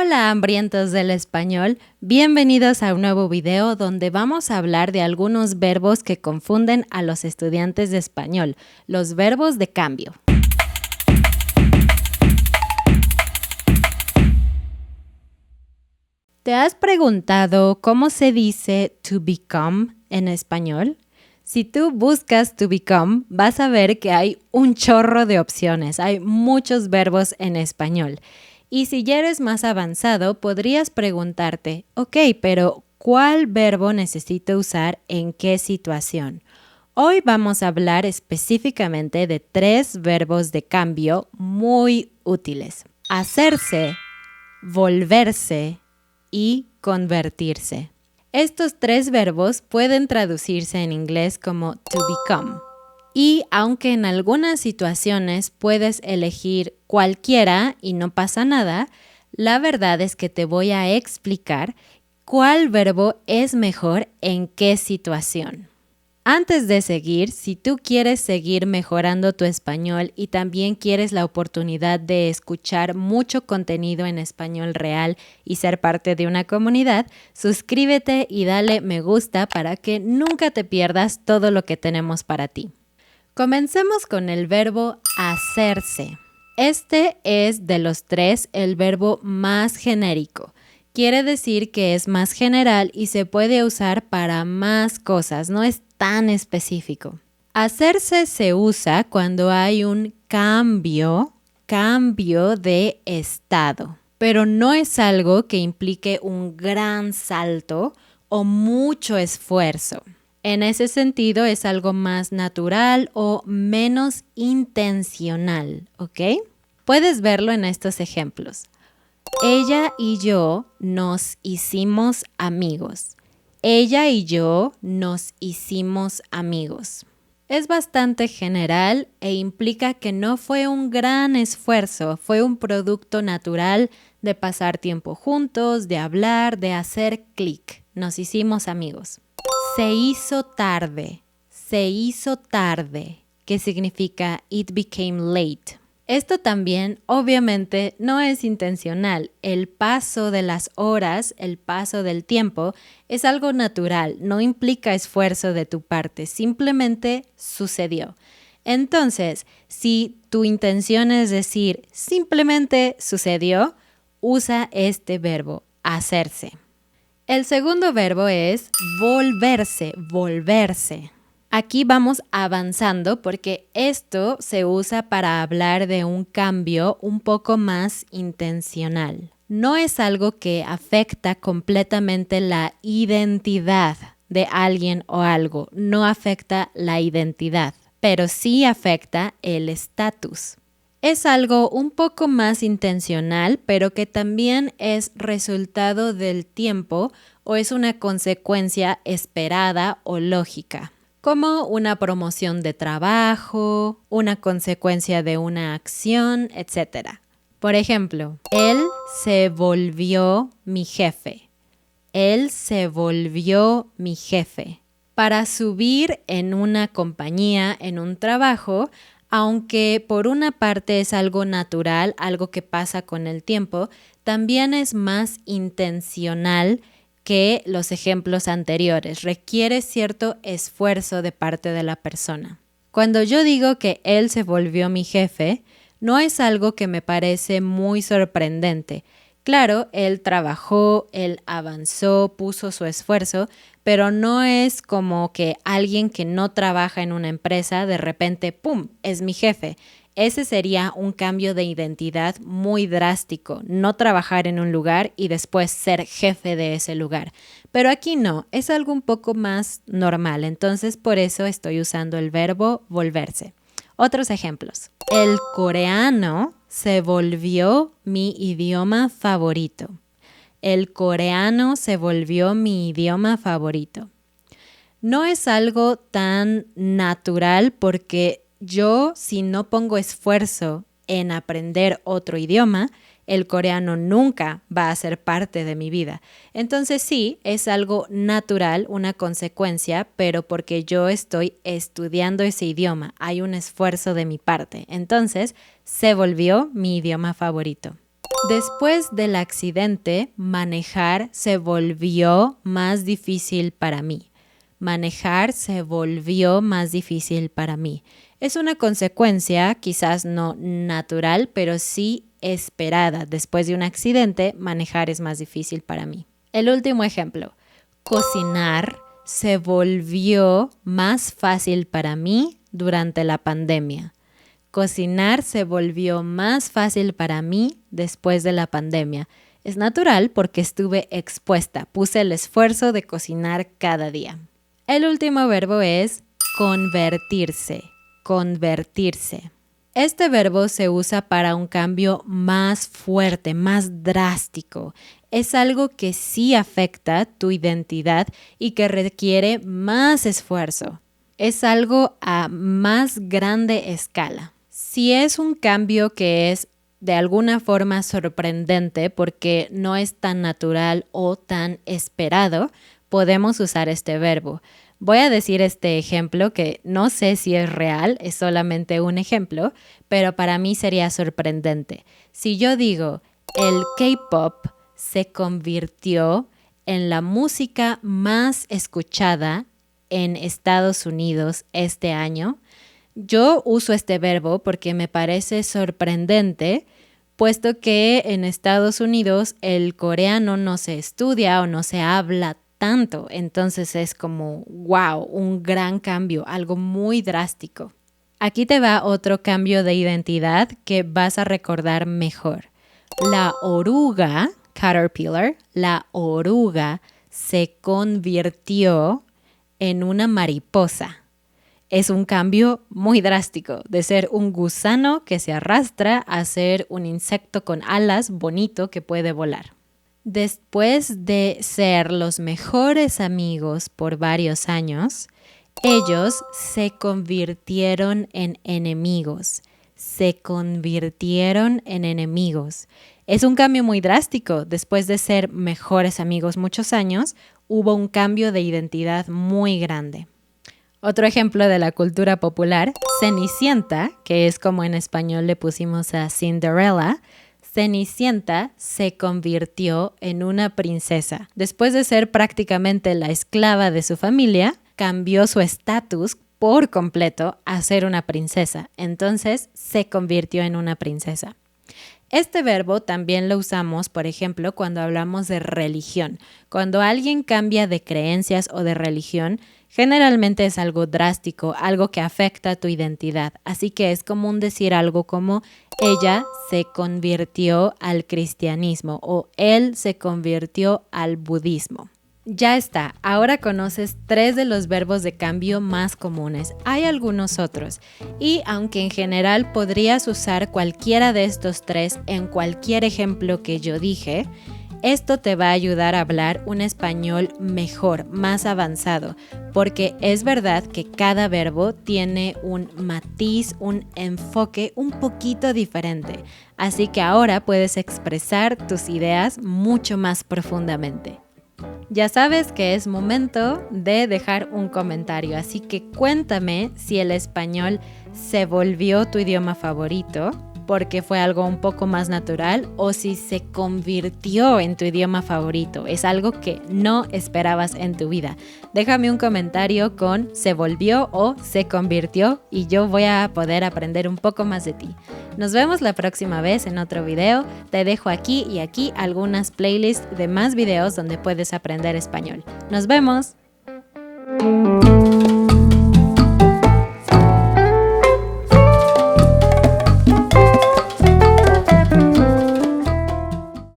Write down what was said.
Hola hambrientos del español, bienvenidos a un nuevo video donde vamos a hablar de algunos verbos que confunden a los estudiantes de español, los verbos de cambio. ¿Te has preguntado cómo se dice to become en español? Si tú buscas to become, vas a ver que hay un chorro de opciones, hay muchos verbos en español. Y si ya eres más avanzado, podrías preguntarte, ok, pero ¿cuál verbo necesito usar en qué situación? Hoy vamos a hablar específicamente de 3 verbos de cambio muy útiles. Hacerse, volverse y convertirse. Estos 3 verbos pueden traducirse en inglés como to become. Y aunque en algunas situaciones puedes elegir cualquiera y no pasa nada, la verdad es que te voy a explicar cuál verbo es mejor en qué situación. Antes de seguir, si tú quieres seguir mejorando tu español y también quieres la oportunidad de escuchar mucho contenido en español real y ser parte de una comunidad, suscríbete y dale me gusta para que nunca te pierdas todo lo que tenemos para ti. Comencemos con el verbo hacerse. Este es de los 3 el verbo más genérico. Quiere decir que es más general y se puede usar para más cosas, no es tan específico. Hacerse se usa cuando hay un cambio de estado, pero no es algo que implique un gran salto o mucho esfuerzo. En ese sentido es algo más natural o menos intencional, ¿ok? Puedes verlo en estos ejemplos. Ella y yo nos hicimos amigos. Ella y yo nos hicimos amigos. Es bastante general e implica que no fue un gran esfuerzo, fue un producto natural de pasar tiempo juntos, de hablar, de hacer clic. Nos hicimos amigos. Se hizo tarde, que significa it became late. Esto también, obviamente, no es intencional. El paso de las horas, el paso del tiempo, es algo natural, no implica esfuerzo de tu parte, simplemente sucedió. Entonces, si tu intención es decir simplemente sucedió, usa este verbo, hacerse. El segundo verbo es volverse. Aquí vamos avanzando porque esto se usa para hablar de un cambio un poco más intencional. No es algo que afecta completamente la identidad de alguien o algo, no afecta la identidad, pero sí afecta el estatus. Es algo un poco más intencional, pero que también es resultado del tiempo o es una consecuencia esperada o lógica, como una promoción de trabajo, una consecuencia de una acción, etc. Por ejemplo, él se volvió mi jefe. Él se volvió mi jefe. Para subir en una compañía, en un trabajo, aunque por una parte es algo natural, algo que pasa con el tiempo, también es más intencional que los ejemplos anteriores. Requiere cierto esfuerzo de parte de la persona. Cuando yo digo que él se volvió mi jefe, no es algo que me parece muy sorprendente. Claro, él trabajó, él avanzó, puso su esfuerzo, pero no es como que alguien que no trabaja en una empresa de repente, ¡pum!, es mi jefe. Ese sería un cambio de identidad muy drástico, no trabajar en un lugar y después ser jefe de ese lugar. Pero aquí no, es algo un poco más normal, entonces por eso estoy usando el verbo volverse. Otros ejemplos. El coreano se volvió mi idioma favorito. El coreano se volvió mi idioma favorito. No es algo tan natural porque yo, si no pongo esfuerzo en aprender otro idioma, el coreano nunca va a ser parte de mi vida. Entonces sí, es algo natural, una consecuencia, pero porque yo estoy estudiando ese idioma, hay un esfuerzo de mi parte. Entonces, se volvió mi idioma favorito. Después del accidente, manejar se volvió más difícil para mí. Manejar se volvió más difícil para mí. Es una consecuencia, quizás no natural, pero sí esperada. Después de un accidente, manejar es más difícil para mí. El último ejemplo. Cocinar se volvió más fácil para mí durante la pandemia. Cocinar se volvió más fácil para mí después de la pandemia. Es natural porque estuve expuesta, puse el esfuerzo de cocinar cada día. El último verbo es convertirse, convertirse. Este verbo se usa para un cambio más fuerte, más drástico. Es algo que sí afecta tu identidad y que requiere más esfuerzo. Es algo a más grande escala. Si es un cambio que es de alguna forma sorprendente porque no es tan natural o tan esperado, podemos usar este verbo. Voy a decir este ejemplo que no sé si es real, es solamente un ejemplo, pero para mí sería sorprendente. Si yo digo, el K-pop se convirtió en la música más escuchada en Estados Unidos este año, yo uso este verbo porque me parece sorprendente, puesto que en Estados Unidos el coreano no se estudia o no se habla tanto. Entonces es como, wow, un gran cambio, algo muy drástico. Aquí te va otro cambio de identidad que vas a recordar mejor. La oruga, caterpillar, la oruga se convirtió en una mariposa. Es un cambio muy drástico, de ser un gusano que se arrastra a ser un insecto con alas bonito que puede volar. Después de ser los mejores amigos por varios años, ellos se convirtieron en enemigos. Se convirtieron en enemigos. Es un cambio muy drástico. Después de ser mejores amigos muchos años, hubo un cambio de identidad muy grande. Otro ejemplo de la cultura popular, Cenicienta, que es como en español le pusimos a Cinderella. Cenicienta se convirtió en una princesa. Después de ser prácticamente la esclava de su familia, cambió su estatus por completo a ser una princesa. Entonces se convirtió en una princesa. Este verbo también lo usamos, por ejemplo, cuando hablamos de religión. Cuando alguien cambia de creencias o de religión, generalmente es algo drástico, algo que afecta a tu identidad. Así que es común decir algo como ella se convirtió al cristianismo o él se convirtió al budismo. Ya está, ahora conoces 3 de los verbos de cambio más comunes. Hay algunos otros y aunque en general podrías usar cualquiera de estos 3 en cualquier ejemplo que yo dije, esto te va a ayudar a hablar un español mejor, más avanzado, porque es verdad que cada verbo tiene un matiz, un enfoque un poquito diferente. Así que ahora puedes expresar tus ideas mucho más profundamente. Ya sabes que es momento de dejar un comentario, así que cuéntame si el español se volvió tu idioma favorito porque fue algo un poco más natural o si se convirtió en tu idioma favorito, es algo que no esperabas en tu vida. Déjame un comentario con se volvió o se convirtió y yo voy a poder aprender un poco más de ti. Nos vemos la próxima vez en otro video. Te dejo aquí y aquí algunas playlists de más videos donde puedes aprender español. ¡Nos vemos!